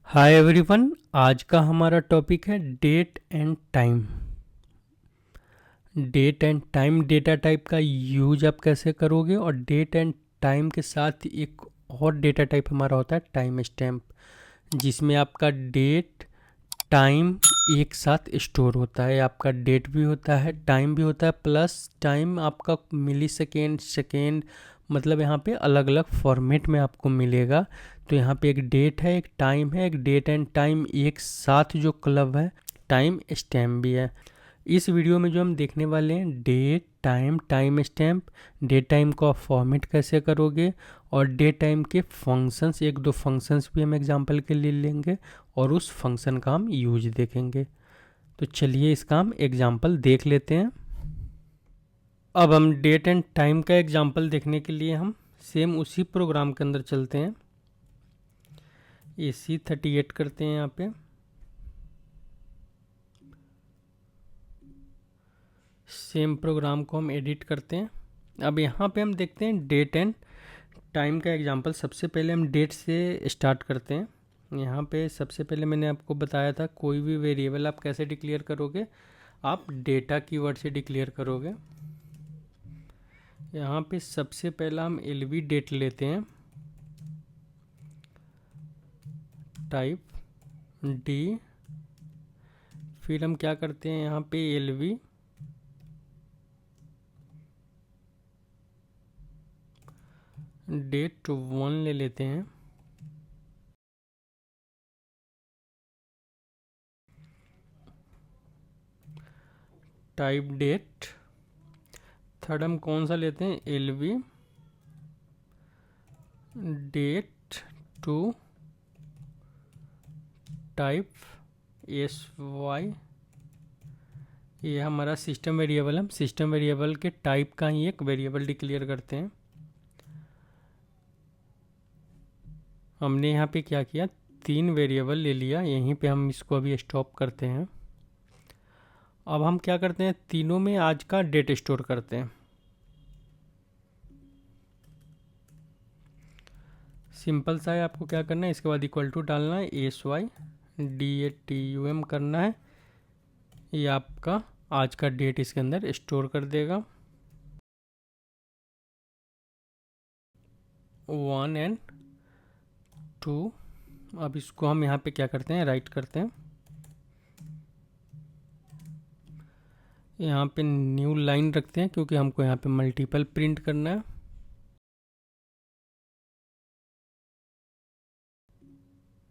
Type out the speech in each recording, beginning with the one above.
Hi everyone. आज का हमारा टॉपिक है date and time. Date and time data type का यूज आप कैसे करोगे, और डेट एंड टाइम के साथ एक और डेटा टाइप हमारा होता है टाइम स्टैम्प, जिसमें आपका डेट टाइम एक साथ स्टोर होता है। आपका डेट भी होता है, टाइम भी होता है, प्लस टाइम आपका मिली सेकेंड सेकेंड, मतलब यहाँ पे अलग अलग फॉर्मेट में आपको मिलेगा। तो यहाँ पे एक डेट है, एक टाइम है, एक डेट एंड टाइम एक साथ जो क्लब है, टाइम स्टैम्प भी है। इस वीडियो में जो हम देखने वाले हैं date time timestamp, date time को आप फॉर्मेट कैसे करोगे, और डेट टाइम के फंक्शंस, एक दो फंक्शंस भी हम एग्जांपल के लिए लेंगे और उस फंक्शन का हम यूज देखेंगे। तो चलिए इसका हम एग्जांपल देख लेते हैं। अब हम डेट एंड टाइम का एग्जांपल देखने के लिए हम सेम उसी प्रोग्राम के अंदर चलते हैं। AC38 करते हैं यहाँ पे। सेम प्रोग्राम को हम एडिट करते हैं। अब यहाँ पे हम देखते हैं डेट एंड टाइम का एग्जांपल। सबसे पहले हम डेट से स्टार्ट करते हैं। यहाँ पे सबसे पहले मैंने आपको बताया था कोई भी वेरिएबल आप कैसे डिक्लेयर करोगे, आप डेटा कीवर्ड से डिक्लेयर करोगे। यहाँ पे सबसे पहला हम LV डेट लेते हैं, टाइप डी, फिर हम क्या करते हैं यहाँ पे LV डेट 1 ले लेते हैं। टाइप डेट थर्ड हम कौन सा लेते हैं, LV डेट 2 टाइप SY। ये हमारा सिस्टम वेरिएबल, हम सिस्टम वेरिएबल के टाइप का ही एक वेरिएबल डिक्लेयर करते हैं। हमने यहाँ पे क्या किया, 3 वेरिएबल ले लिया, यहीं पे हम इसको अभी स्टॉप करते हैं। अब हम क्या करते हैं, तीनों में आज का डेट स्टोर करते हैं। सिंपल सा है, आपको क्या करना है, इसके बाद इक्वल टू डालना है, SY DATUM करना है। ये आपका आज का डेट इसके अंदर स्टोर कर देगा। 1 एंड 2। अब इसको हम यहाँ पे क्या करते हैं, राइट करते हैं। यहाँ पे न्यू लाइन रखते हैं क्योंकि हमको यहाँ पे मल्टीपल प्रिंट करना है।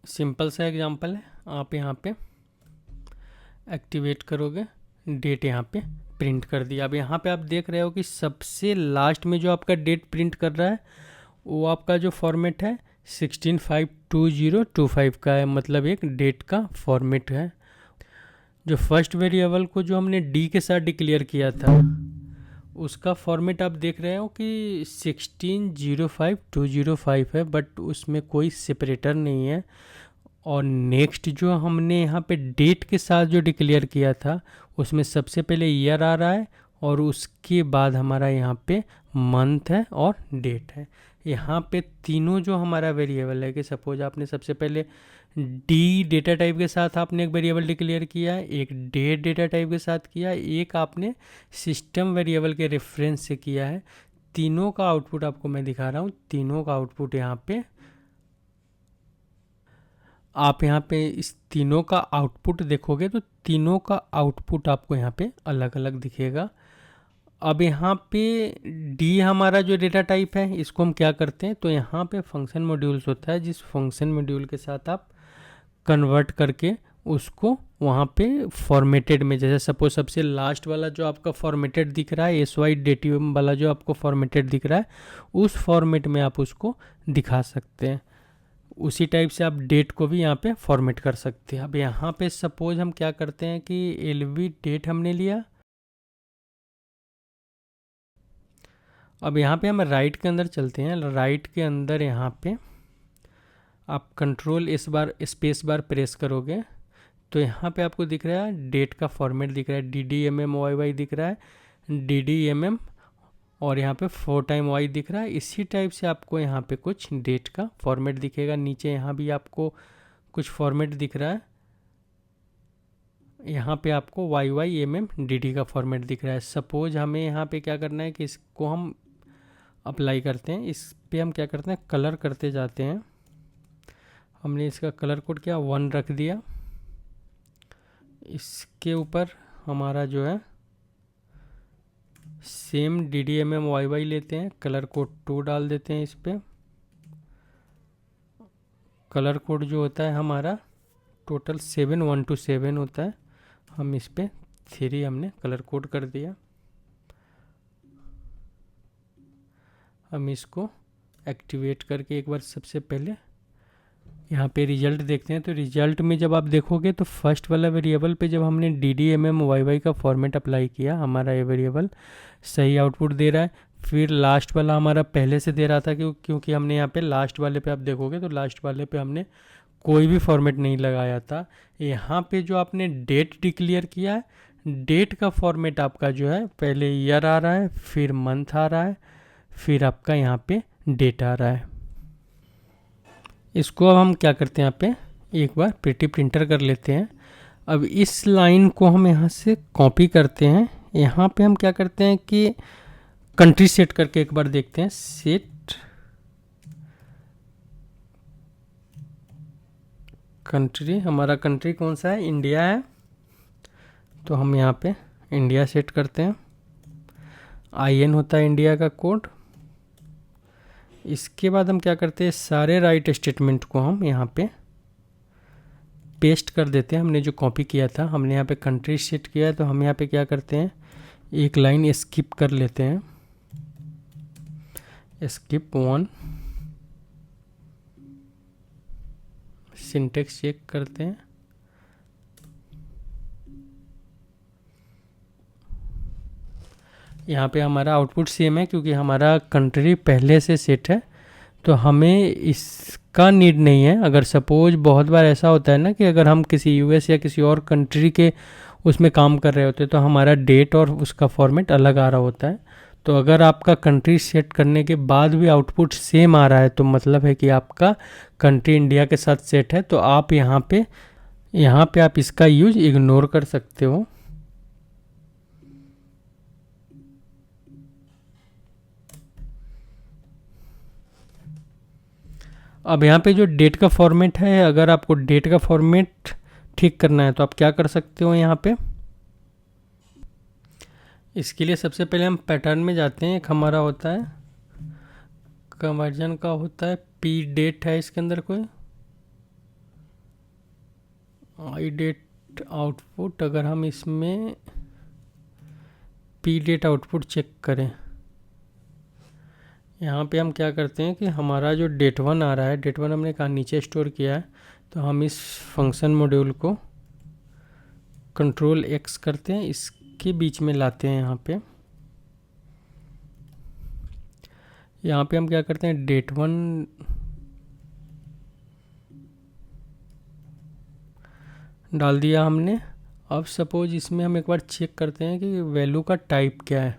सिंपल सा एग्जांपल है, आप यहाँ पे एक्टिवेट करोगे, डेट यहाँ पे प्रिंट कर दिया। अब यहाँ पे आप देख रहे हो कि सबसे लास्ट में जो आपका डेट प्रिंट कर रहा है वो आपका जो फॉर्मेट है 16/5/2025 का है, मतलब एक डेट का फॉर्मेट है। जो फर्स्ट वेरिएबल को जो हमने डी के साथ डिक्लेयर किया था उसका फॉर्मेट आप देख रहे हो कि 16/05/205 है, बट उसमें कोई सेपरेटर नहीं है। और नेक्स्ट जो हमने यहाँ पे डेट के साथ जो डिक्लेयर किया था उसमें सबसे पहले ईयर आ रहा है और उसके बाद हमारा यहाँ पे मंथ है और डेट है। यहाँ पे तीनों जो हमारा वेरिएबल है, कि सपोज आपने सबसे पहले डी डेटा टाइप के साथ आपने एक वेरिएबल डिक्लेयर किया है, एक डेट डेटा टाइप के साथ किया है, एक आपने सिस्टम वेरिएबल के रेफरेंस से किया है। तीनों का आउटपुट आपको मैं दिखा रहा हूँ। तीनों का आउटपुट यहाँ पे आप यहाँ पे इस तीनों का आउटपुट देखोगे तो तीनों का आउटपुट आपको यहाँ पे अलग अलग दिखेगा। अब यहाँ पे डी हमारा जो डेटा टाइप है इसको हम क्या करते हैं, तो यहाँ पे फंक्शन मॉड्यूल्स होता है, जिस फंक्शन मॉड्यूल के साथ आप कन्वर्ट करके उसको वहाँ पे फॉर्मेटेड में, जैसे सपोज सबसे लास्ट वाला जो आपका फॉर्मेटेड दिख रहा है SY DATUM वाला जो आपको फॉर्मेटेड दिख रहा है, उस फॉर्मेट में आप उसको दिखा सकते हैं। उसी टाइप से आप डेट को भी यहाँ पे फॉर्मेट कर सकते हैं। अब यहाँ पे सपोज हम क्या करते हैं कि LV डेट हमने लिया। अब यहाँ पे हम राइट के अंदर चलते हैं। राइट के अंदर यहाँ पे आप कंट्रोल स्पेस बार प्रेस करोगे तो यहाँ पे आपको दिख रहा है डेट का फॉर्मेट दिख रहा है, DDMMYY दिख रहा है, DDMM, और यहाँ पे 4 टाइम Y दिख रहा है। इसी टाइप से आपको यहाँ पे कुछ डेट का फॉर्मेट दिखेगा। नीचे यहाँ भी आपको कुछ फॉर्मेट दिख रहा है, यहाँ पे आपको YYMMDD का फॉर्मेट दिख रहा है। सपोज हमें यहाँ पे क्या करना है कि इसको हम अप्लाई करते हैं। इस पे हम क्या करते हैं, कलर करते जाते हैं। हमने इसका कलर कोड क्या 1 रख दिया। इसके ऊपर हमारा जो है सेम DDMMYY लेते हैं, कलर कोड 2 डाल देते हैं। इस पे कलर कोड जो होता है हमारा टोटल 7 होता है, हम इस पे 3 हमने कलर कोड कर दिया। हम इसको एक्टिवेट करके एक बार सबसे पहले यहाँ पे रिजल्ट देखते हैं। तो रिजल्ट में जब आप देखोगे तो फर्स्ट वाला वेरिएबल पे जब हमने DDMMYY का फॉर्मेट अप्लाई किया, हमारा ये वेरिएबल सही आउटपुट दे रहा है। फिर लास्ट वाला हमारा पहले से दे रहा था क्योंकि हमने यहाँ पे लास्ट वाले पे आप देखोगे तो लास्ट वाले पे हमने कोई भी फॉर्मेट नहीं लगाया था। यहाँ पे जो आपने डेट डिक्लेयर किया है, डेट का फॉर्मेट आपका जो है पहले ईयर आ रहा है, फिर मंथ आ रहा है, फिर आपका यहाँ पे डेट आ रहा है। इसको अब हम क्या करते हैं, यहाँ पे एक बार प्रिटी प्रिंटर कर लेते हैं। अब इस लाइन को हम यहाँ से कॉपी करते हैं। यहाँ पे हम क्या करते हैं कि कंट्री सेट करके एक बार देखते हैं। सेट कंट्री, हमारा कंट्री कौन सा है, इंडिया है, तो हम यहाँ पे इंडिया सेट करते हैं। IN होता है इंडिया का कोड। इसके बाद हम क्या करते हैं, सारे राइट स्टेटमेंट को हम यहाँ पे पेस्ट कर देते हैं। हमने जो कॉपी किया था, हमने यहाँ पे कंट्री सेट किया है, तो हम यहाँ पे क्या करते हैं, एक लाइन स्किप कर लेते हैं, स्किप 1, सिंटेक्स चेक करते हैं। यहाँ पे हमारा आउटपुट सेम है क्योंकि हमारा कंट्री पहले से सेट है, तो हमें इसका नीड नहीं है। अगर सपोज बहुत बार ऐसा होता है ना कि अगर हम किसी US या किसी और कंट्री के उसमें काम कर रहे होते हैं तो हमारा डेट और उसका फॉर्मेट अलग आ रहा होता है। तो अगर आपका कंट्री सेट करने के बाद भी आउटपुट सेम आ रहा है तो मतलब है कि आपका कंट्री इंडिया के साथ सेट है। तो आप यहाँ पे आप इसका यूज इग्नोर कर सकते हो। अब यहाँ पे जो डेट का फॉर्मेट है, अगर आपको डेट का फॉर्मेट ठीक करना है तो आप क्या कर सकते हो, यहाँ पे इसके लिए सबसे पहले हम पैटर्न में जाते हैं। एक हमारा होता है कन्वर्जन का, होता है P डेट है इसके अंदर कोई I डेट आउटपुट। अगर हम इसमें P डेट आउटपुट चेक करें, यहाँ पे हम क्या करते हैं कि हमारा जो डेट 1 आ रहा है, डेट 1 हमने कहाँ नीचे स्टोर किया है, तो हम इस फंक्शन मॉड्यूल को कंट्रोल X करते हैं, इसके बीच में लाते हैं। यहाँ पे हम क्या करते हैं, डेट 1 डाल दिया हमने। अब सपोज इसमें हम एक बार चेक करते हैं कि वैल्यू का टाइप क्या है।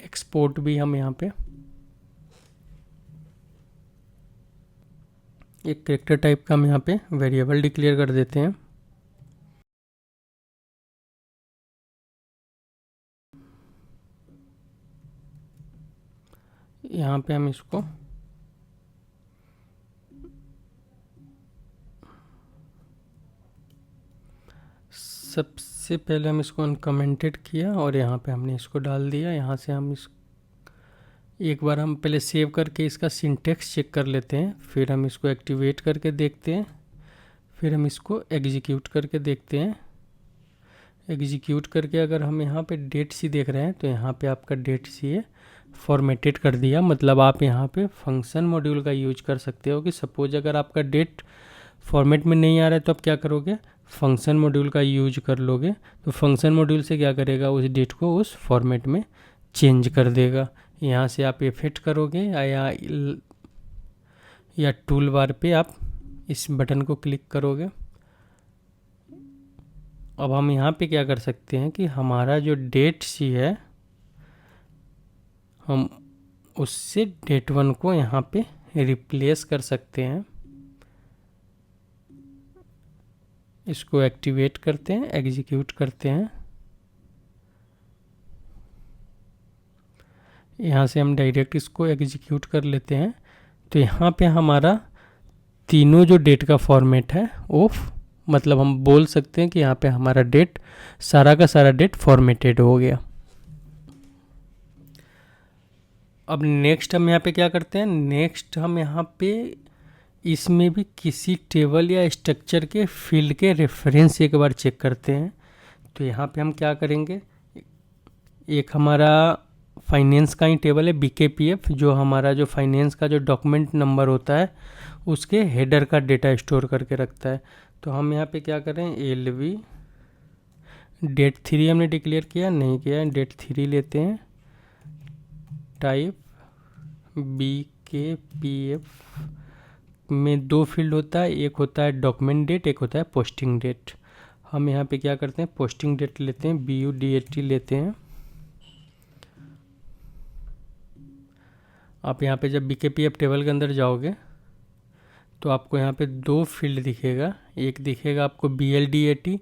एक्सपोर्ट भी हम यहाँ पे एक कैरेक्टर टाइप का हम यहाँ पे वेरिएबल डिक्लेयर कर देते हैं। यहाँ पे हम इसको सबसे पहले हम इसको अनकमेंटेड किया और यहाँ पे हमने इसको डाल दिया। यहाँ से हम एक बार हम पहले सेव करके इसका सिंटेक्स चेक कर लेते हैं, फिर हम इसको एक्टिवेट करके देखते हैं, फिर हम इसको एग्जीक्यूट करके देखते हैं। एग्जीक्यूट करके अगर हम यहाँ पे डेट सी देख रहे हैं तो यहाँ पे आपका डेट सी है फॉर्मेटेड कर दिया। मतलब आप यहाँ पे फंक्शन मॉड्यूल का यूज कर सकते हो कि सपोज अगर आपका डेट फॉर्मेट में नहीं आ रहा है तो आप क्या करोगे, फंक्शन मॉड्यूल का यूज कर लोगे। तो फंक्शन मॉड्यूल से क्या करेगा, उस डेट को उस फॉर्मेट में चेंज कर देगा। यहाँ से आप इफेक्ट करोगे या टूल बार पे आप इस बटन को क्लिक करोगे। अब हम यहाँ पे क्या कर सकते हैं कि हमारा जो डेट सी है, हम उससे डेट वन को यहाँ पे रिप्लेस कर सकते हैं। इसको एक्टिवेट करते हैं, एग्जीक्यूट करते हैं। यहाँ से हम डायरेक्ट इसको एग्जीक्यूट कर लेते हैं। तो यहाँ पे हमारा तीनों जो डेट का फॉर्मेट है वो मतलब हम बोल सकते हैं कि यहाँ पे हमारा डेट सारा का सारा डेट फॉर्मेटेड हो गया। अब नेक्स्ट हम यहाँ पे क्या करते हैं, नेक्स्ट हम यहाँ पे इसमें भी किसी टेबल या स्ट्रक्चर के फील्ड के रेफरेंस एक बार चेक करते हैं। तो यहाँ पे हम क्या करेंगे, एक हमारा फाइनेंस का ही टेबल है BKPF, जो हमारा जो फाइनेंस का जो डॉक्यूमेंट नंबर होता है उसके हेडर का डेटा स्टोर करके रखता है। तो हम यहाँ पे क्या करें, LV डेट 3 हमने डिक्लेयर किया नहीं किया, डेट 3 लेते हैं। टाइप BKPF में 2 फील्ड होता है, एक होता है डॉक्यूमेंट डेट, एक होता है पोस्टिंग डेट। हम यहाँ पे क्या करते हैं, पोस्टिंग डेट लेते हैं, BUDAT लेते हैं। आप यहाँ पे जब BKPF टेबल के अंदर जाओगे तो आपको यहाँ पे 2 फील्ड दिखेगा, एक दिखेगा आपको BLDAT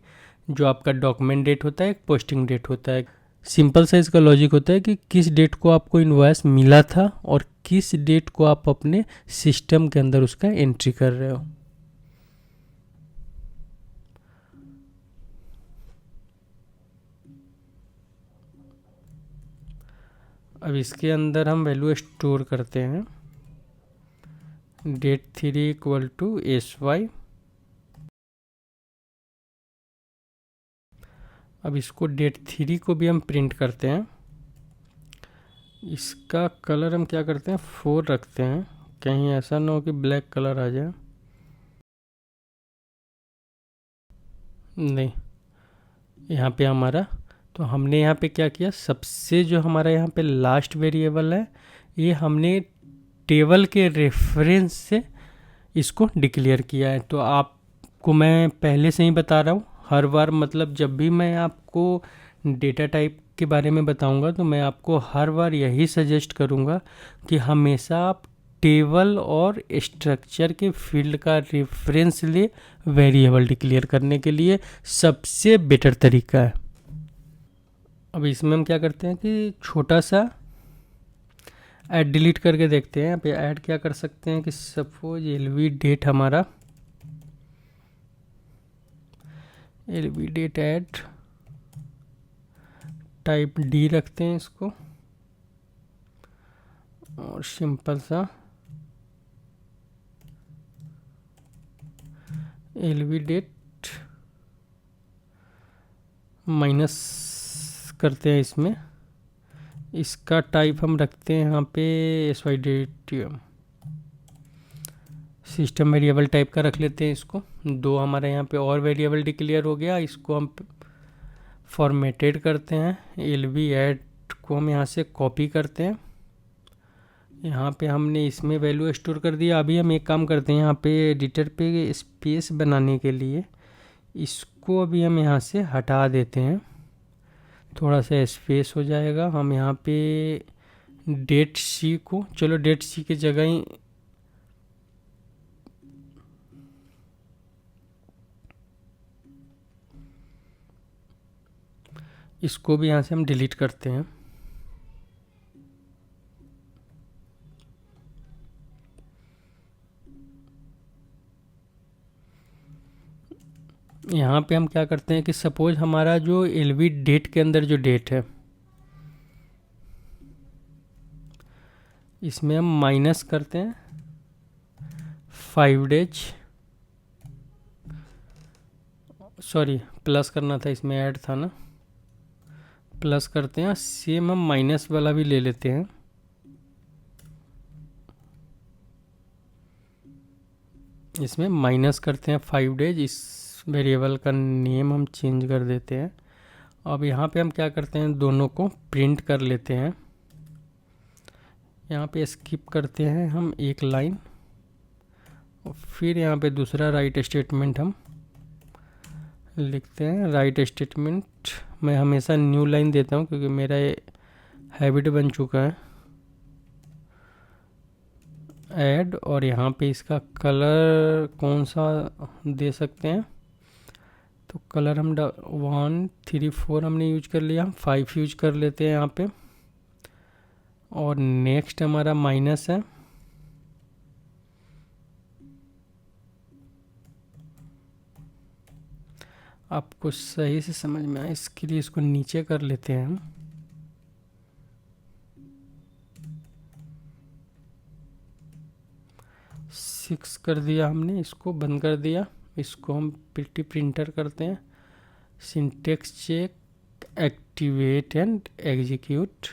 जो आपका डॉक्यूमेंट डेट होता है, एक पोस्टिंग डेट होता है। सिंपल सा इसका लॉजिक होता है कि किस डेट को आपको इनवॉइस मिला था और किस डेट को आप अपने सिस्टम के अंदर उसका एंट्री कर रहे हो। अब इसके अंदर हम वैल्यू स्टोर करते हैं, डेट 3 इक्वल टू SY। अब इसको डेट 3 को भी हम प्रिंट करते हैं। इसका कलर हम क्या करते हैं, 4 रखते हैं, कहीं ऐसा ना हो कि ब्लैक कलर आ जाए। नहीं, यहाँ पे हमारा, तो हमने यहाँ पे क्या किया, सबसे जो हमारा यहाँ पे लास्ट वेरिएबल है ये हमने टेबल के रेफरेंस से इसको डिक्लेयर किया है। तो आपको मैं पहले से ही बता रहा हूँ, हर बार मतलब जब भी मैं आपको डेटा टाइप के बारे में बताऊंगा तो मैं आपको हर बार यही सजेस्ट करूंगा कि हमेशा आप टेबल और स्ट्रक्चर के फील्ड का रेफरेंस ले वेरिएबल डिक्लेयर करने के लिए, सबसे बेटर तरीका है। अब इसमें हम क्या करते हैं कि छोटा सा ऐड डिलीट करके देखते हैं। यहाँ पे ऐड क्या कर सकते हैं कि सपोज LV डेट हमारा, LV date add, type D रखते हैं इसको, और सिंपल सा LV डेट माइनस करते हैं इसमें। इसका टाइप हम रखते हैं यहाँ पे SY date, system variable type का रख लेते हैं इसको। 2 हमारे यहाँ पे और वेरिएबल डिक्लेयर हो गया, इसको हम फॉर्मेटेड करते हैं। LV ऐड को हम यहाँ से कॉपी करते हैं, यहाँ पे हमने इसमें वैल्यू स्टोर कर दिया। अभी हम एक काम करते हैं, यहाँ पे एडिटर पे स्पेस बनाने के लिए इसको अभी हम यहाँ से हटा देते हैं, थोड़ा सा स्पेस हो जाएगा। हम यहाँ पे डेट C को, चलो डेट C की जगह ही इसको भी यहाँ से हम डिलीट करते हैं। यहाँ पे हम क्या करते हैं कि सपोज हमारा जो LV डेट के अंदर जो डेट है इसमें हम माइनस करते हैं 5 डेज, सॉरी प्लस करना था, इसमें ऐड था ना, प्लस करते हैं। सेम हम माइनस वाला भी ले लेते हैं, इसमें माइनस करते हैं 5 डेज। इस वेरिएबल का नेम हम चेंज कर देते हैं। अब यहाँ पे हम क्या करते हैं, दोनों को प्रिंट कर लेते हैं। यहाँ पे स्किप करते हैं हम एक लाइन, और फिर यहाँ पे दूसरा राइट स्टेटमेंट हम लिखते हैं। राइट स्टेटमेंट मैं हमेशा न्यू लाइन देता हूँ क्योंकि मेरा ये हैबिट बन चुका है। ऐड, और यहाँ पे इसका कलर कौन सा दे सकते हैं, तो कलर हम 1 3 4 हमने यूज कर लिया, 5 यूज कर लेते हैं यहाँ पे। और नेक्स्ट हमारा माइनस है, आपको सही से समझ में आए इसके लिए इसको नीचे कर लेते हैं हम। सिक्स कर दिया हमने, इसको बंद कर दिया। इसको हम प्रिंटर करते हैं, syntax check activate and execute.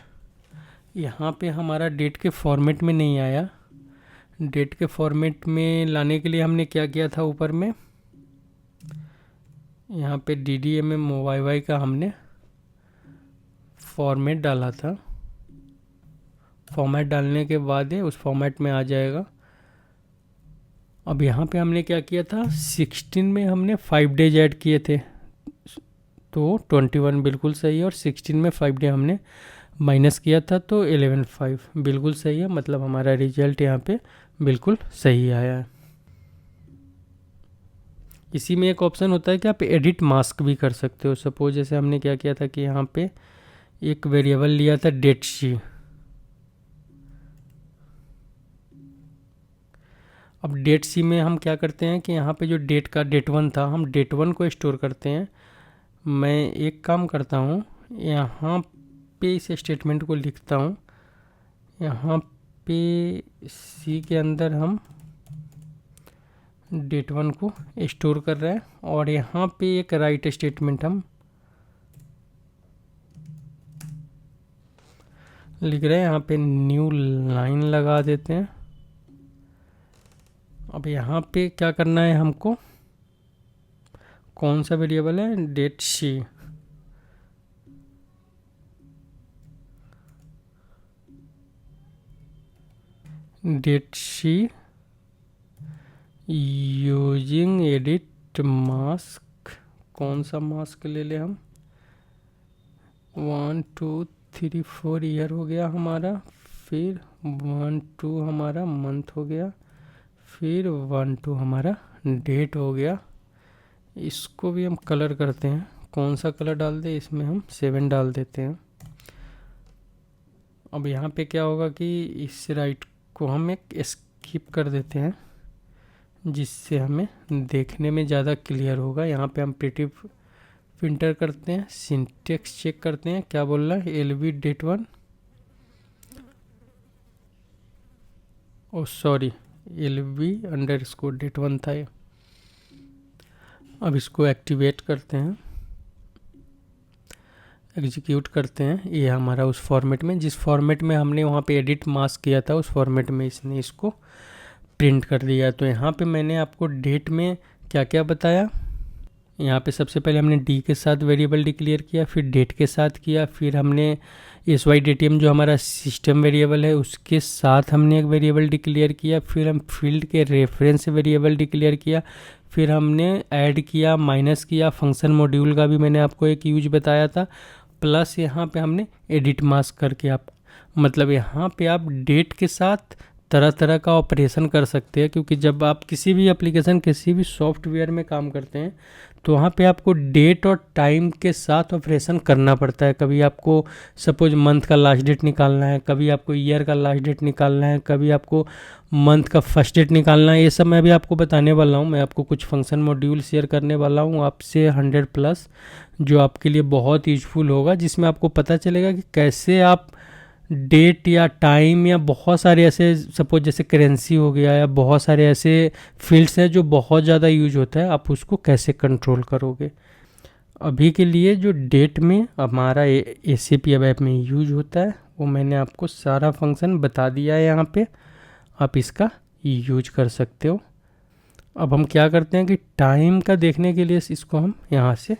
यहाँ पे हमारा डेट के फॉर्मेट में नहीं आया। डेट के फॉर्मेट में लाने के लिए हमने क्या किया था, ऊपर में यहाँ पे DDMMYY का हमने फॉर्मेट डाला था। फॉर्मेट डालने के बाद उस फॉर्मेट में आ जाएगा। अब यहाँ पे हमने क्या किया था, 16 में हमने 5 डेज ऐड किए थे, तो 21 बिल्कुल सही है। और 16 में 5 डे हमने माइनस किया था, तो 11/5 बिल्कुल सही है। मतलब हमारा रिजल्ट यहाँ पे बिल्कुल सही आया है। इसी में एक ऑप्शन होता है कि आप एडिट मास्क भी कर सकते हो। सपोज जैसे हमने क्या किया था कि यहाँ पे एक वेरिएबल लिया था डेट शी। अब डेट सी में हम क्या करते हैं कि यहाँ पे जो डेट का डेट 1 था, हम डेट 1 को स्टोर करते हैं। मैं एक काम करता हूँ, यहाँ पे इस स्टेटमेंट को लिखता हूँ। यहाँ पे सी के अंदर हम डेट 1 को स्टोर कर रहे हैं, और यहाँ पे एक राइट स्टेटमेंट हम लिख रहे हैं। यहाँ पे न्यू लाइन लगा देते हैं। अब यहाँ पे क्या करना है हमको, कौन सा वेरिएबल है, date she. Date she using edit mask, कौन सा मास्क ले ले हम, 1 2 3 4 ईयर हो गया हमारा, फिर 1 2 हमारा मंथ हो गया, फिर 1 2 हमारा डेट हो गया। इसको भी हम कलर करते हैं। कौन सा कलर डाल दे, इसमें हम 7 डाल देते हैं। अब यहाँ पे क्या होगा कि इस राइट को हम एक स्किप कर देते हैं, जिससे हमें देखने में ज़्यादा क्लियर होगा। यहाँ पे हम प्रिंटर करते हैं, सिंटेक्स चेक करते हैं क्या बोल रहा है, LV डेट 1, ओ सॉरी LV_ डेट 1 था ये। अब इसको एक्टिवेट करते हैं, एग्जीक्यूट करते हैं। ये हमारा उस फॉर्मेट में, जिस फॉर्मेट में हमने वहाँ पे एडिट मास्क किया था, उस फॉर्मेट में इसने इसको प्रिंट कर दिया। तो यहाँ पे मैंने आपको डेट में क्या क्या बताया। यहाँ पे सबसे पहले हमने डी के साथ वेरिएबल डिक्लेयर किया, फिर डेट के साथ किया, फिर हमने SYDTM जो हमारा सिस्टम वेरिएबल है उसके साथ हमने एक वेरिएबल डिक्लेयर किया, फिर हम फील्ड के रेफरेंस वेरिएबल डिक्लेयर किया, फिर हमने ऐड किया, माइनस किया। फंक्शन मॉड्यूल का भी मैंने आपको एक यूज बताया था। प्लस यहाँ पे हमने एडिट मास्क करके आप, मतलब यहाँ पे आप डेट के साथ तरह तरह का ऑपरेशन कर सकते हैं। क्योंकि जब आप किसी भी एप्लीकेशन, किसी भी सॉफ्टवेयर में काम करते हैं, तो वहाँ पे आपको डेट और टाइम के साथ ऑपरेशन करना पड़ता है। कभी आपको सपोज मंथ का लास्ट डेट निकालना है, कभी आपको ईयर का लास्ट डेट निकालना है, कभी आपको मंथ का फर्स्ट डेट निकालना है। ये सब मैं अभी आपको बताने वाला हूँ। मैं आपको कुछ फंक्शन मॉड्यूल शेयर करने वाला हूँ आपसे 100+, जो आपके लिए बहुत यूजफुल होगा, जिसमें आपको पता चलेगा कि कैसे आप डेट या टाइम या बहुत सारे ऐसे, सपोज जैसे करेंसी हो गया, या बहुत सारे ऐसे फील्ड्स हैं जो बहुत ज़्यादा यूज होता है, आप उसको कैसे कंट्रोल करोगे। अभी के लिए जो डेट में हमारा ACP ऐप में यूज होता है, वो मैंने आपको सारा फंक्शन बता दिया है। यहाँ पे आप इसका यूज कर सकते हो। अब हम क्या करते हैं कि टाइम का देखने के लिए इसको हम यहाँ से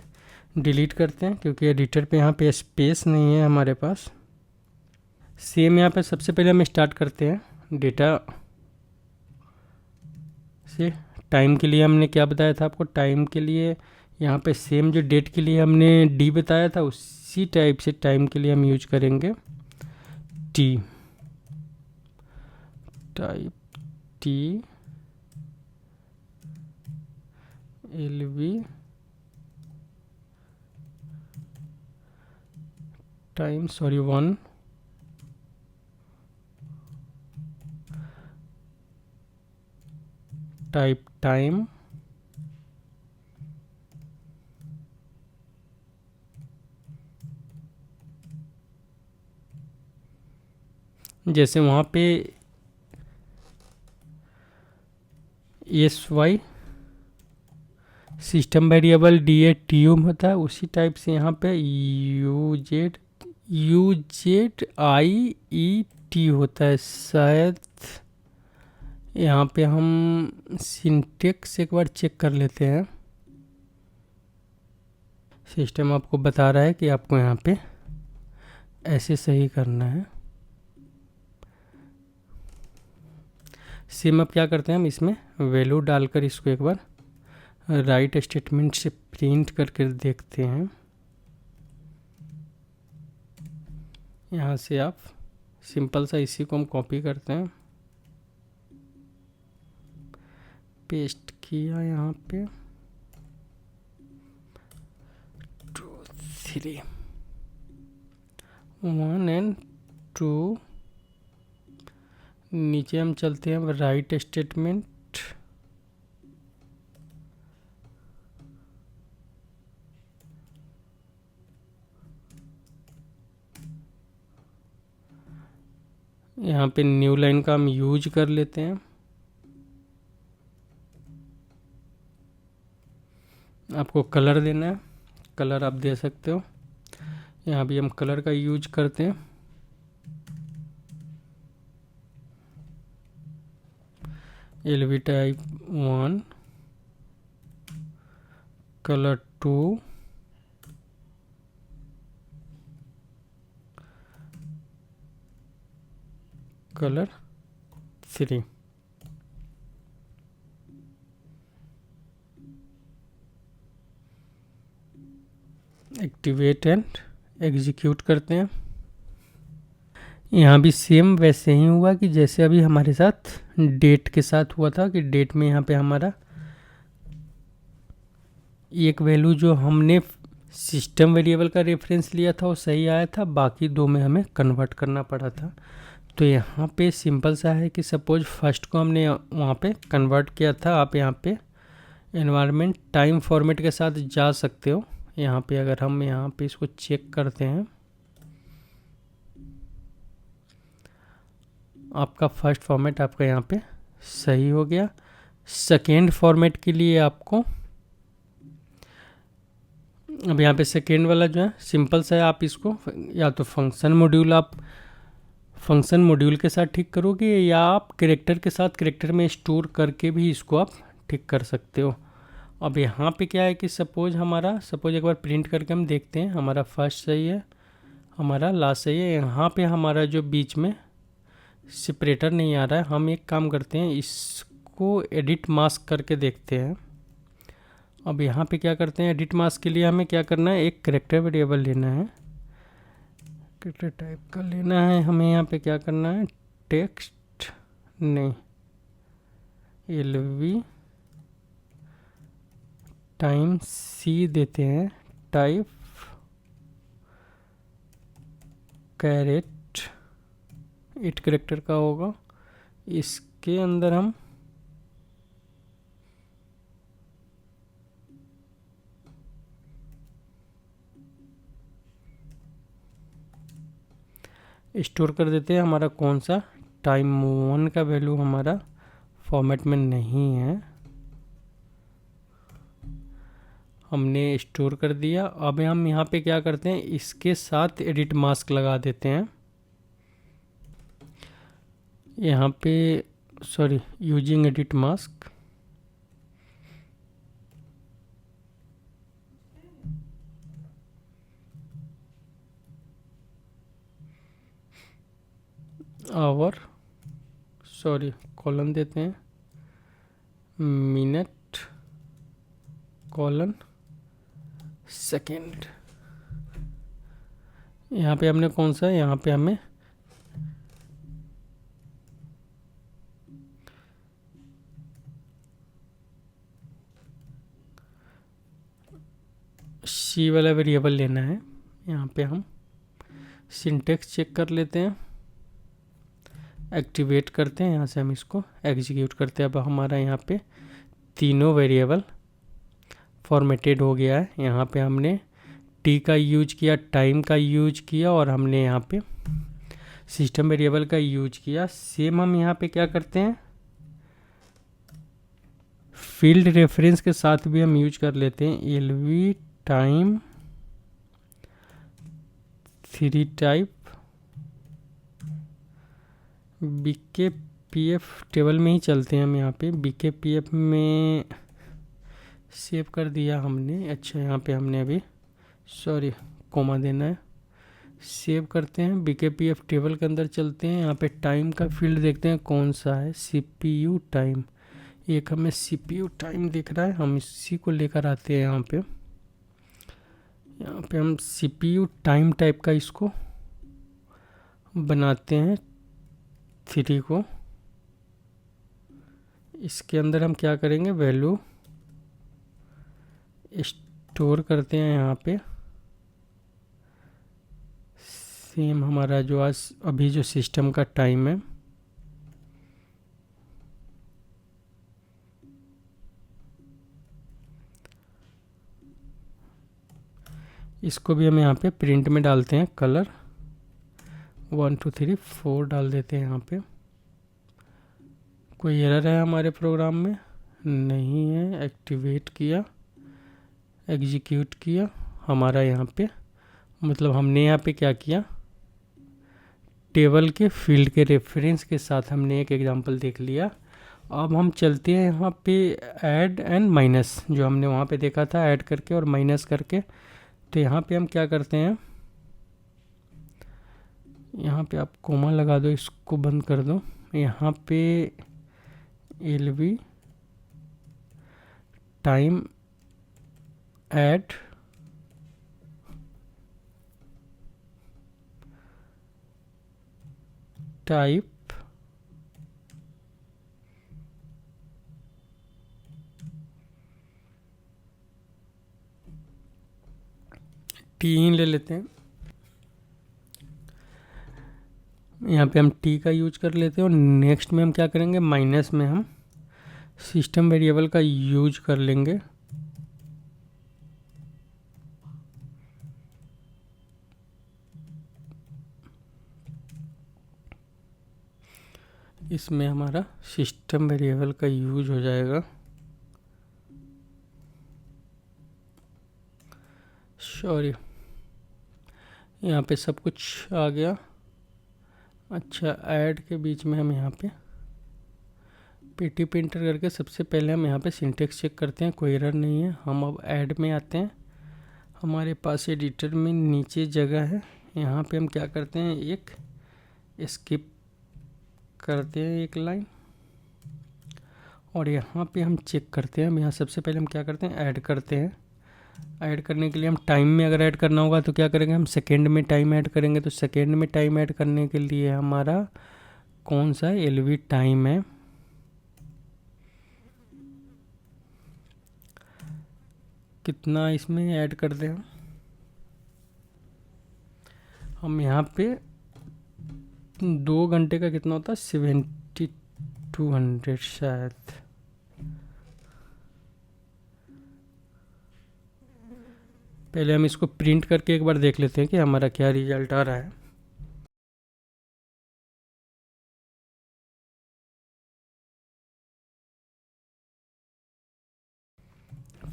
डिलीट करते हैं, क्योंकि एडिटर पे यहाँ पे स्पेस नहीं है हमारे पास। सेम यहाँ पे सबसे पहले हम स्टार्ट करते हैं डेटा से। टाइम के लिए हमने क्या बताया था आपको, टाइम के लिए यहाँ पे सेम जो डेट के लिए हमने डी बताया था, उसी टाइप से टाइम के लिए हम यूज करेंगे T. Type T L V time 1 type time जैसे वहाँ पे S Y system variable D A T U होता है, उसी टाइप से यहाँ पे U Z I E T होता है शायद। यहाँ पे हम सिंटेक्स एक बार चेक कर लेते हैं। सिस्टम आपको बता रहा है कि आपको यहाँ पे ऐसे सही करना है। सेम अब क्या करते हैं, हम इसमें वैल्यू डालकर इसको एक बार राइट स्टेटमेंट से प्रिंट करके देखते हैं। यहाँ से आप सिंपल सा इसी को हम कॉपी करते हैं, पेस्ट किया यहाँ पे 2 3 1 एंड 2। नीचे हम चलते हैं राइट स्टेटमेंट, यहाँ पे न्यू लाइन का हम यूज कर लेते हैं। आपको कलर देना है, कलर आप दे सकते हो। यहाँ भी हम कलर का यूज करते हैं। LV type 1 colour 2 colour 3। Activate and execute करते हैं। यहाँ भी सेम वैसे ही हुआ कि जैसे अभी हमारे साथ डेट के साथ हुआ था, कि डेट में यहाँ पे हमारा एक वैल्यू जो हमने सिस्टम वेरिएबल का रेफरेंस लिया था वो सही आया था, बाकी 2 में हमें कन्वर्ट करना पड़ा था। तो यहाँ पे सिंपल सा है कि सपोज फर्स्ट को हमने वहाँ पे कन्वर्ट किया था। आप यहाँ पे एनवायरनमेंट टाइम फॉर्मेट के साथ जा सकते हो। यहाँ पे अगर हम यहाँ पे इसको चेक करते हैं, आपका फर्स्ट फॉर्मेट आपका यहाँ पे सही हो गया। सेकेंड फॉर्मेट के लिए आपको अब यहाँ पे सेकेंड वाला जो है सिंपल सा है, आप इसको या तो फंक्शन मॉड्यूल के साथ ठीक करोगे, या आप कैरेक्टर के साथ कैरेक्टर में स्टोर करके भी इसको आप ठीक कर सकते हो। अब यहाँ पे क्या है कि सपोज एक बार प्रिंट करके हम देखते हैं, हमारा फर्स्ट सही है, हमारा लास्ट सही है। यहाँ पे हमारा जो बीच में सेपरेटर नहीं आ रहा है, हम एक काम करते हैं, इसको एडिट मास्क करके देखते हैं। अब यहाँ पे क्या करते हैं, एडिट मास्क के लिए हमें क्या करना है, एक कैरेक्टर वेरिएबल लेना है, कैरेक्टर टाइप का लेना है। हमें यहाँ पे क्या करना है, टेक्स्ट नहीं एलवी टाइम सी देते हैं, टाइप कैरेट 8 कैरेक्टर का होगा। इसके अंदर हम स्टोर कर देते हैं। हमारा कौन सा टाइम 1 का वैल्यू हमारा फॉर्मेट में नहीं है, हमने स्टोर कर दिया। अब हम यहाँ पे क्या करते हैं, इसके साथ एडिट मास्क लगा देते हैं। यहाँ पे यूजिंग एडिट मास्क, कॉलन देते हैं, मिनट कॉलन सेकेंड। यहाँ पे हमने कौन सा, यहाँ पे हमें सी वाला वेरिएबल लेना है। यहाँ पे हम सिंटेक्स चेक कर लेते हैं, एक्टिवेट करते हैं, यहाँ से हम इसको एग्जीक्यूट करते हैं। अब हमारा यहाँ पे तीनों वेरिएबल फॉर्मेटेड हो गया है। यहाँ पे हमने टी का यूज किया, टाइम का यूज किया और हमने यहाँ पे सिस्टम वेरिएबल का यूज किया। सेम हम यहाँ पे क्या करते हैं, फील्ड रेफरेंस के साथ भी हम यूज कर लेते हैं एलवी टाइम 3 टाइप। बीके पीएफ टेबल में ही चलते हैं हम। यहाँ पे बीके पीएफ में सेव कर दिया हमने। अच्छा, यहाँ पे हमने अभी कोमा देना है। सेव करते हैं, बीकेपीएफ टेबल के अंदर चलते हैं। यहाँ पे टाइम का फील्ड देखते हैं कौन सा है, सीपीयू टाइम। एक हमें सीपीयू टाइम दिख रहा है, हम इसी को लेकर आते हैं। यहाँ पे हम सीपीयू टाइम टाइप का इसको बनाते हैं 3 को। इसके अंदर हम क्या करेंगे, वैल्यू स्टोर करते हैं। यहाँ पे सेम हमारा जो आज अभी जो सिस्टम का टाइम है, इसको भी हम यहाँ पे प्रिंट में डालते हैं। कलर 1 2 3 4 डाल देते हैं। यहाँ पे कोई एरर है हमारे प्रोग्राम में? नहीं है। एक्टिवेट किया, एग्जीक्यूट किया, हमारा यहाँ पे मतलब हमने यहाँ पे क्या किया, टेबल के फील्ड के रेफरेंस के साथ हमने एक एग्जांपल देख लिया। अब हम चलते हैं यहाँ पे ऐड एंड माइनस, जो हमने वहाँ पे देखा था, ऐड करके और माइनस करके। तो यहाँ पे हम क्या करते हैं, यहाँ पे आप कोमा लगा दो, इसको बंद कर दो। यहाँ पे LV time add type T ले लेते हैं। यहाँ पे हम टी का यूज कर लेते हैं और नेक्स्ट में हम क्या करेंगे, माइनस में हम सिस्टम वेरिएबल का यूज कर लेंगे। इसमें हमारा सिस्टम वेरिएबल का यूज हो जाएगा। सॉरी, यहाँ पे सब कुछ आ गया। अच्छा, ऐड के बीच में हम यहाँ पे पीटी प्रिंटर करके सबसे पहले हम यहाँ पे सिंटेक्स चेक करते हैं, कोई एरर नहीं है। हम अब ऐड में आते हैं। हमारे पास एडिटर में नीचे जगह है, यहाँ पे हम क्या करते हैं, एक स्किप करते हैं एक लाइन और यहाँ पे हम चेक करते हैं। यहाँ सबसे पहले हम क्या करते हैं, ऐड करते हैं। ऐड करने के लिए हम टाइम में अगर ऐड करना होगा तो क्या करेंगे, हम सेकेंड में टाइम ऐड करेंगे। तो सेकेंड में टाइम ऐड करने के लिए हमारा कौन सा एलवी टाइम है, कितना इसमें ऐड कर दें हम यहाँ पे 2 घंटे का कितना होता है, 7200 शायद। पहले हम इसको प्रिंट करके एक बार देख लेते हैं कि हमारा क्या रिजल्ट आ रहा है।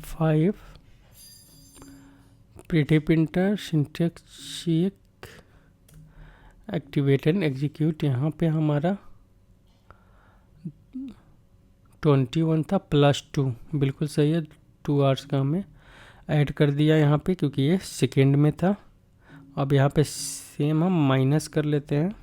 Five pretty printer syntax check activate and execute. यहाँ पे हमारा 21 था +2, बिल्कुल सही है। 2 आवर्स का हमें ऐड कर दिया यहाँ पे, क्योंकि ये सेकेंड में था। अब यहाँ पे सेम हम माइनस कर लेते हैं।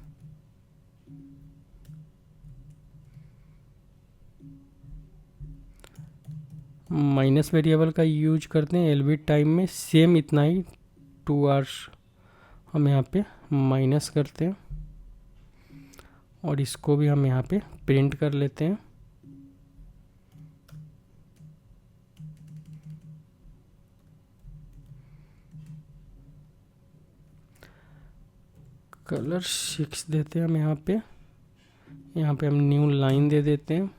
माइनस वेरिएबल का यूज करते हैं एलवी टाइम में, सेम इतना ही 2 आवर्स हम यहाँ पे माइनस करते हैं और इसको भी हम यहाँ पे प्रिंट कर लेते हैं। कलर 6 देते हैं हम यहाँ पे हम न्यू लाइन दे देते हैं।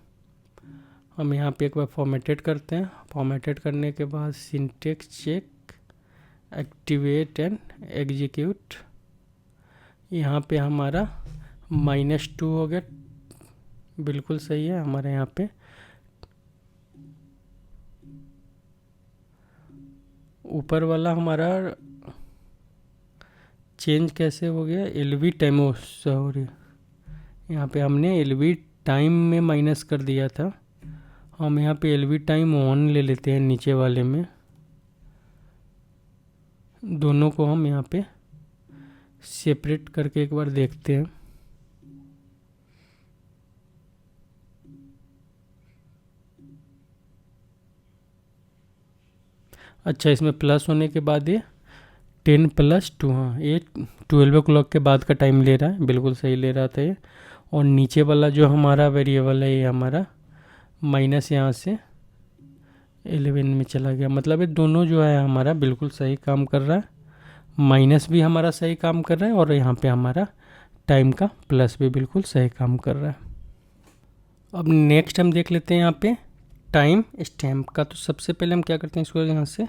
हम यहाँ पे एक बार फॉर्मेटेड करते हैं। फॉर्मेटेड करने के बाद syntax check, activate and execute. यहाँ पे हमारा -2 हो गया, बिल्कुल सही है हमारे यहाँ पे। ऊपर वाला हमारा चेंज कैसे हो गया, एलवी टाइम, सॉरी यहाँ पे हमने एलवी टाइम में माइनस कर दिया था। हम यहाँ पे एलवी टाइम ऑन ले लेते हैं नीचे वाले में। दोनों को हम यहाँ पे सेपरेट करके एक बार देखते हैं। अच्छा, इसमें प्लस होने के बाद ये 10 + 2, हाँ ये 12 o'clock के बाद का टाइम ले रहा है, बिल्कुल सही ले रहा था ये। और नीचे वाला जो हमारा वेरिएबल है ये हमारा माइनस यहाँ से 11 में चला गया। मतलब ये दोनों जो है हमारा बिल्कुल सही काम कर रहा है। माइनस भी हमारा सही काम कर रहा है और यहाँ पे हमारा टाइम का प्लस भी बिल्कुल सही काम कर रहा है। अब नेक्स्ट हम देख लेते हैं यहाँ पे टाइम स्टैम्प का। तो सबसे पहले हम क्या करते हैं, इसको यहाँ से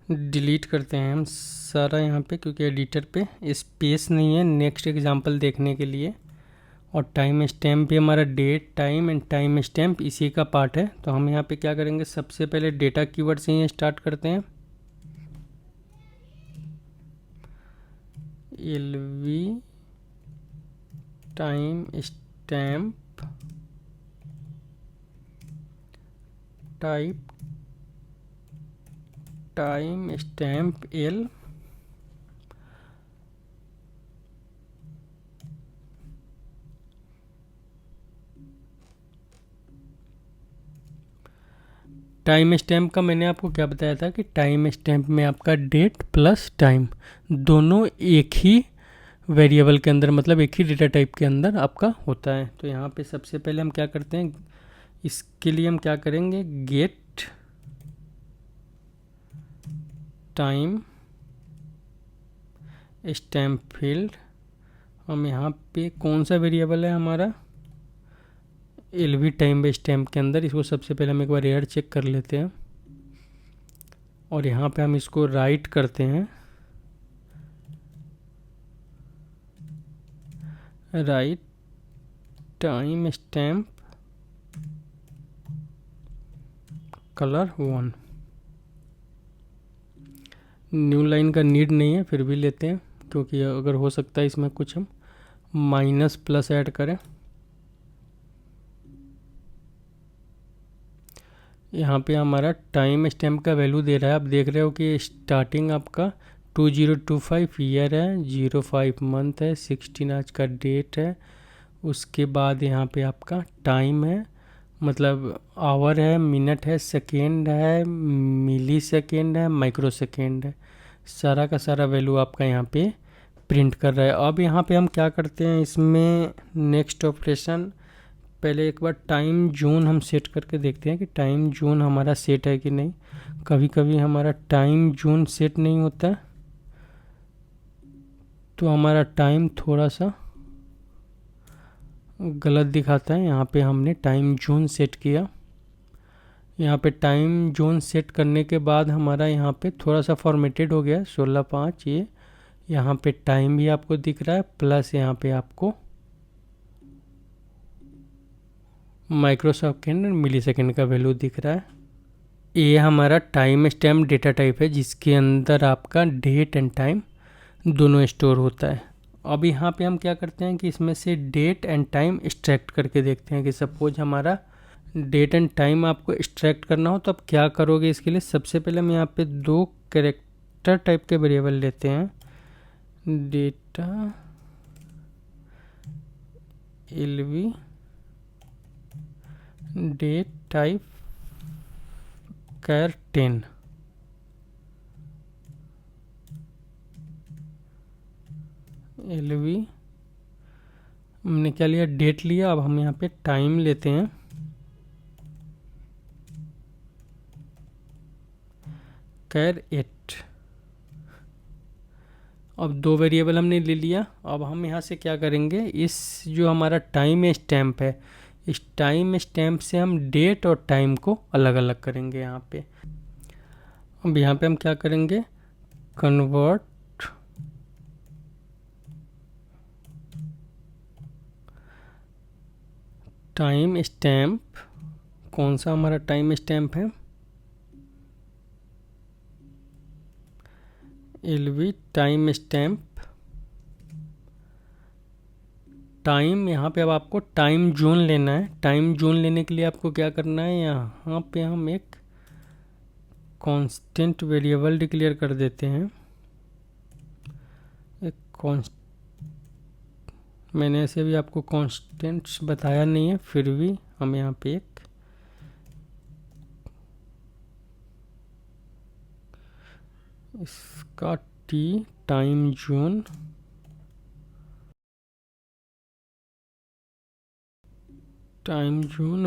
डिलीट करते हैं हम सारा यहाँ पे, क्योंकि एडिटर पे स्पेस नहीं है नेक्स्ट एग्जांपल देखने के लिए। और टाइम स्टैम्प भी हमारा date, time and timestamp इसी का पार्ट है। तो हम यहाँ पे क्या करेंगे, सबसे पहले डेटा कीवर्ड से ही स्टार्ट करते हैं। LV timestamp type timestamp L, timestamp का मैंने आपको क्या बताया था कि टाइम स्टैम्प में आपका डेट प्लस टाइम दोनों एक ही वेरिएबल के अंदर, मतलब एक ही डेटा टाइप के अंदर आपका होता है। तो यहाँ पे सबसे पहले हम क्या करते हैं, इसके लिए हम क्या करेंगे, गेट टाइम स्टैम्प फील्ड। हम यहाँ पे कौन सा वेरिएबल है हमारा, एलवी टाइम स्टैम्प के अंदर। इसको सबसे पहले हम एक बार एयर चेक कर लेते हैं और यहाँ पे हम इसको राइट करते हैं, right time stamp colour 1। New line का नीड नहीं है, फिर भी लेते हैं क्योंकि अगर हो सकता है इसमें कुछ हम माइनस प्लस ऐड करें। यहाँ पे हमारा टाइम स्टैम्प का वैल्यू दे रहा है, आप देख रहे हो कि स्टार्टिंग आपका 2025 ईयर है, 05 मंथ है, 16 आज का डेट है। उसके बाद यहाँ पे आपका टाइम है, मतलब आवर है, मिनट है, सेकेंड है, मिली सेकेंड है, माइक्रो सेकेंड है। सारा का सारा वैल्यू आपका यहाँ पे प्रिंट कर रहा है। अब यहाँ पे हम क्या करते हैं, इसमें नेक्स्ट ऑपरेशन, पहले एक बार टाइम जोन हम सेट करके देखते हैं कि टाइम जोन हमारा सेट है कि नहीं। कभी कभी हमारा टाइम जोन सेट नहीं होता है, तो हमारा टाइम थोड़ा सा गलत दिखाता है। यहाँ पे हमने टाइम जोन सेट किया, यहाँ पे टाइम जोन सेट करने के बाद हमारा यहाँ पे थोड़ा सा फॉर्मेटेड हो गया 16/5। ये यहाँ पे टाइम भी आपको दिख रहा है, प्लस यहाँ पे आपको माइक्रो सेकेंड और मिली सेकेंड का वैल्यू दिख रहा है। ये हमारा टाइम स्टैम्प डेटा टाइप है जिसके अंदर आपका डेट एंड टाइम दोनों स्टोर होता है। अब यहाँ पे हम क्या करते हैं कि इसमें से डेट एंड टाइम एक्सट्रैक्ट करके देखते हैं कि सपोज हमारा डेट एंड टाइम आपको एक्सट्रैक्ट करना हो तो आप क्या करोगे। इसके लिए सबसे पहले हम यहाँ पे 2 कैरेक्टर टाइप के वेरिएबल लेते हैं, डेटा एलवी डेट टाइप कैर 10। एलवी हमने क्या लिया, डेट लिया। अब हम यहाँ पे टाइम लेते हैं, कैर 8। अब दो वेरिएबल हमने ले लिया। अब हम यहाँ से क्या करेंगे, इस जो हमारा टाइम स्टैम्प है, इस टाइम स्टैम्प से हम डेट और टाइम को अलग अलग करेंगे यहाँ पे। अब यहाँ पे हम क्या करेंगे, कन्वर्ट टाइम स्टैम्प। कौन सा हमारा टाइम स्टैम्प है, एलवी टाइम स्टैम्प। टाइम यहाँ पे अब आपको टाइम जोन लेना है। टाइम जोन लेने के लिए आपको क्या करना है, यहाँ पे हम एक कांस्टेंट वेरिएबल डिक्लेयर कर देते हैं। एक कॉन्स्ट मैंने ऐसे भी आपको कांस्टेंट्स बताया नहीं है, फिर भी हम यहाँ पे एक इसका टी टाइम जोन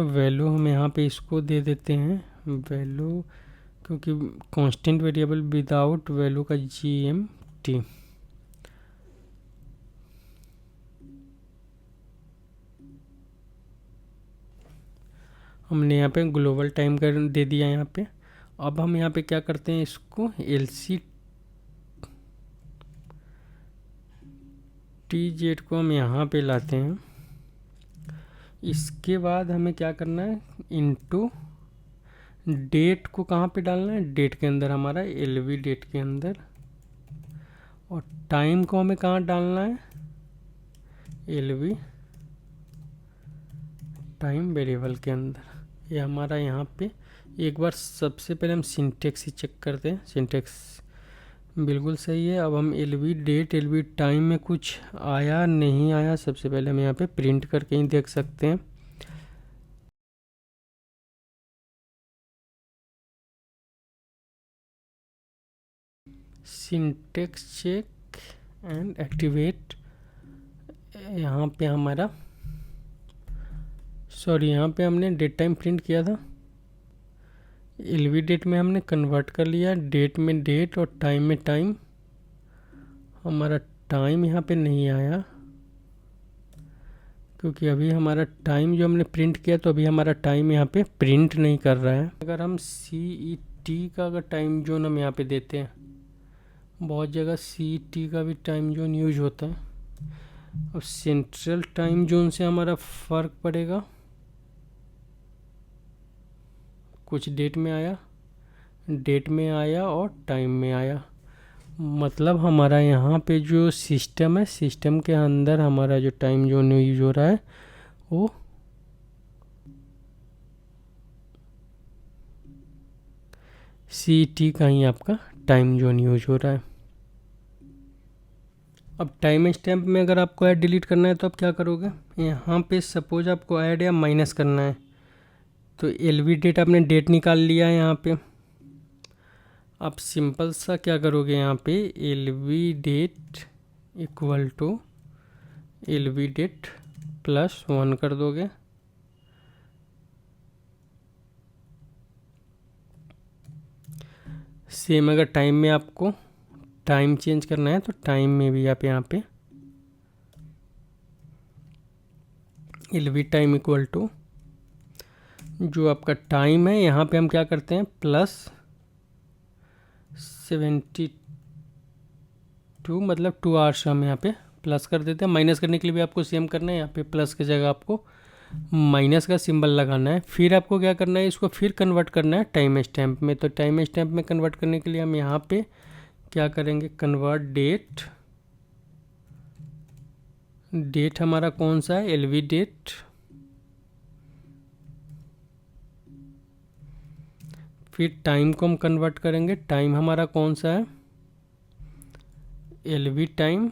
वैल्यू हम यहाँ पे इसको दे देते हैं वैल्यू, क्योंकि कांस्टेंट वेरिएबल विदाउट वैल्यू का GMT। हमने यहाँ पे ग्लोबल टाइम कर दे दिया यहाँ पे। अब हम यहाँ पे क्या करते हैं, इसको LCTZ को हम यहाँ पे लाते हैं। इसके बाद हमें क्या करना है, इनटू डेट को कहाँ पे डालना है, डेट के अंदर, हमारा LV डेट के अंदर। और टाइम को हमें कहाँ डालना है, LV टाइम वेरिएबल के अंदर। ये हमारा यहाँ पे एक बार सबसे पहले हम सिंटेक्स ही चेक करते हैं। सिंटेक्स बिल्कुल सही है। अब हम LV डेट LV टाइम में कुछ आया नहीं आया, सबसे पहले हम यहाँ पे प्रिंट करके ही देख सकते हैं। Syntax check and activate. यहाँ पे हमारा यहाँ पे हमने डेट टाइम प्रिंट किया था, LV डेट में हमने कन्वर्ट कर लिया, डेट में डेट और टाइम में टाइम। हमारा टाइम यहाँ पे नहीं आया क्योंकि अभी हमारा टाइम जो हमने प्रिंट किया, तो अभी हमारा टाइम यहाँ पे प्रिंट नहीं कर रहा है। अगर हम CET का अगर टाइम जोन हम यहाँ पे देते हैं, बहुत जगह CET का भी टाइम जोन यूज होता है। और सेंट्रल टाइम जोन से हमारा फ़र्क पड़ेगा, कुछ डेट में आया और टाइम में आया। मतलब हमारा यहाँ पे जो सिस्टम है, सिस्टम के अंदर हमारा जो टाइम जोन यूज हो रहा है वो CET का ही आपका टाइम जोन यूज हो रहा है। अब टाइम स्टैम्प में अगर आपको ऐड डिलीट करना है तो आप क्या करोगे, यहाँ पे सपोज आपको ऐड या माइनस करना है, तो LV डेट आपने डेट निकाल लिया है यहाँ पे। आप सिंपल सा क्या करोगे, यहाँ पे LV date equal to LV date +1 कर दोगे। सेम अगर टाइम में आपको टाइम चेंज करना है तो टाइम में भी आप यहाँ पे LV टाइम इक्वल टू जो आपका टाइम है, यहाँ पे हम क्या करते हैं +72, मतलब 2 आवर्स हम यहाँ पे प्लस कर देते हैं। माइनस करने के लिए भी आपको सेम करना है, यहाँ पे प्लस की जगह आपको माइनस का सिंबल लगाना है। फिर आपको क्या करना है, इसको फिर कन्वर्ट करना है टाइम स्टैम्प में। तो टाइम स्टैम्प में कन्वर्ट करने के लिए हम यहाँ पे क्या करेंगे, कन्वर्ट डेट हमारा कौन सा है, LV डेट। फिर टाइम को हम कन्वर्ट करेंगे, टाइम हमारा कौन सा है, LV टाइम।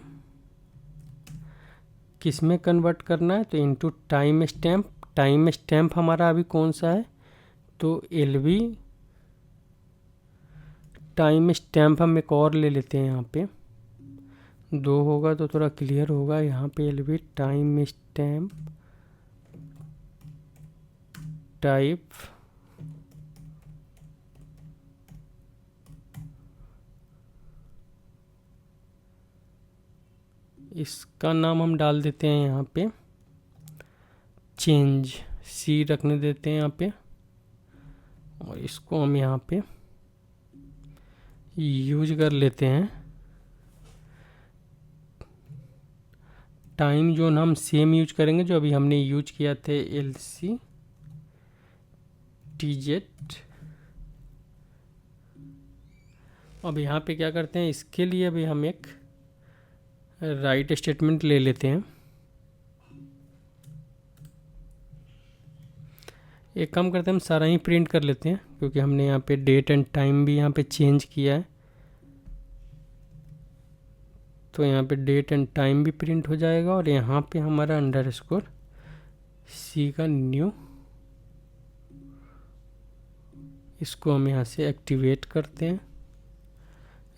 किस में कन्वर्ट करना है, तो into time stamp. Time stamp हमारा अभी कौन सा है, तो LV टाइम स्टैम्प हम एक और ले लेते हैं, यहाँ पे 2 होगा तो थोड़ा क्लियर होगा। यहाँ पे LV टाइम स्टैम्प टाइप इसका नाम हम डाल देते हैं यहाँ पे चेंज, सी रखने देते हैं यहाँ पे, और इसको हम यहाँ पे यूज कर लेते हैं। टाइम जोन हम सेम यूज करेंगे जो अभी हमने यूज किया थे, LC TZ। अब यहाँ पे क्या करते हैं, इसके लिए अभी हम एक राइट स्टेटमेंट ले लेते हैं। एक काम करते हैं, हम सारा ही प्रिंट कर लेते हैं क्योंकि हमने यहाँ पे डेट एंड टाइम भी यहाँ पे चेंज किया है, तो यहाँ पे डेट एंड टाइम भी प्रिंट हो जाएगा। और यहाँ पे हमारा अंडरस्कोर सी का न्यू, इसको हम यहाँ से एक्टिवेट करते हैं,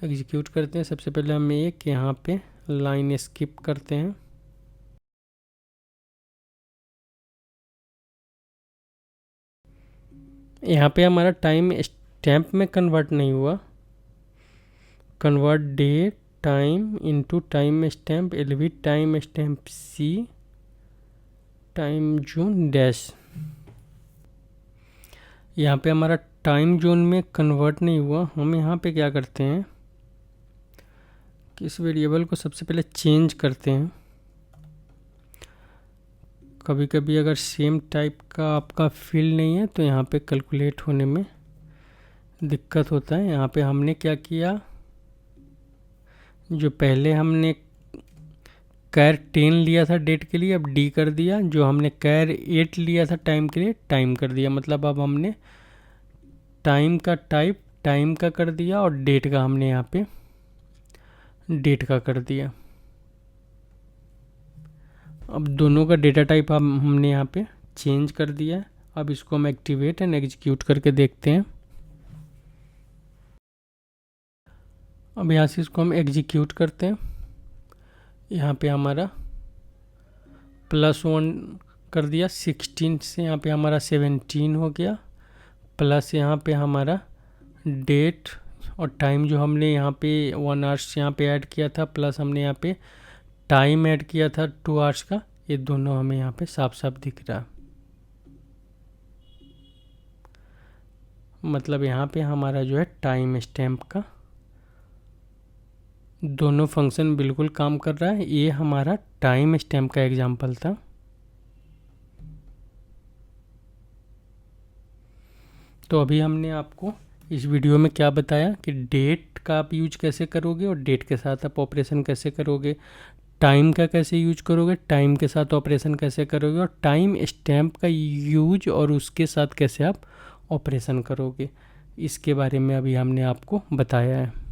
एग्जीक्यूट करते हैं। सबसे पहले हम एक यहाँ पे लाइन स्किप करते हैं। यहाँ पे हमारा टाइम स्टैम्प में कन्वर्ट नहीं हुआ, convert date time into timestamp, LV timestamp C time zone dash. यहाँ पे हमारा टाइम जोन में कन्वर्ट नहीं हुआ। हम यहाँ पे क्या करते हैं कि इस वेरिएबल को सबसे पहले चेंज करते हैं। कभी कभी अगर सेम टाइप का आपका फील्ड नहीं है तो यहाँ पे कैलकुलेट होने में दिक्कत होता है। यहाँ पे हमने क्या किया, जो पहले हमने कैर 10 लिया था डेट के लिए, अब डी कर दिया। जो हमने कैर 8 लिया था टाइम के लिए, टाइम कर दिया। मतलब अब हमने टाइम का टाइप टाइम का कर दिया और डेट का हमने यहाँ पे डेट का कर दिया। अब दोनों का डेटा टाइप हमने यहाँ पे चेंज कर दिया है। अब इसको हम एक्टिवेट एंड एग्जीक्यूट करके देखते हैं। अब यहाँ से इसको हम एग्जीक्यूट करते हैं। यहाँ पे हमारा +1 कर दिया, 16 से यहाँ पे हमारा 17 हो गया, प्लस यहाँ पे हमारा डेट और टाइम जो हमने यहाँ पे 1 आवर्स यहाँ पे ऐड किया था, प्लस हमने यहाँ पे टाइम ऐड किया था 2 आवर्स का, ये दोनों हमें यहाँ पे साफ साफ दिख रहा है। मतलब यहाँ पे हमारा जो है टाइम स्टैम्प का दोनों फंक्शन बिल्कुल काम कर रहा है। ये हमारा टाइम स्टैम्प का एग्जांपल था। तो अभी हमने आपको इस वीडियो में क्या बताया कि डेट का आप यूज कैसे करोगे और डेट के साथ आप ऑपरेशन कैसे करोगे, टाइम का कैसे यूज करोगे, टाइम के साथ ऑपरेशन कैसे करोगे, और टाइम स्टैम्प का यूज और उसके साथ कैसे आप ऑपरेशन करोगे, इसके बारे में अभी हमने आपको बताया है।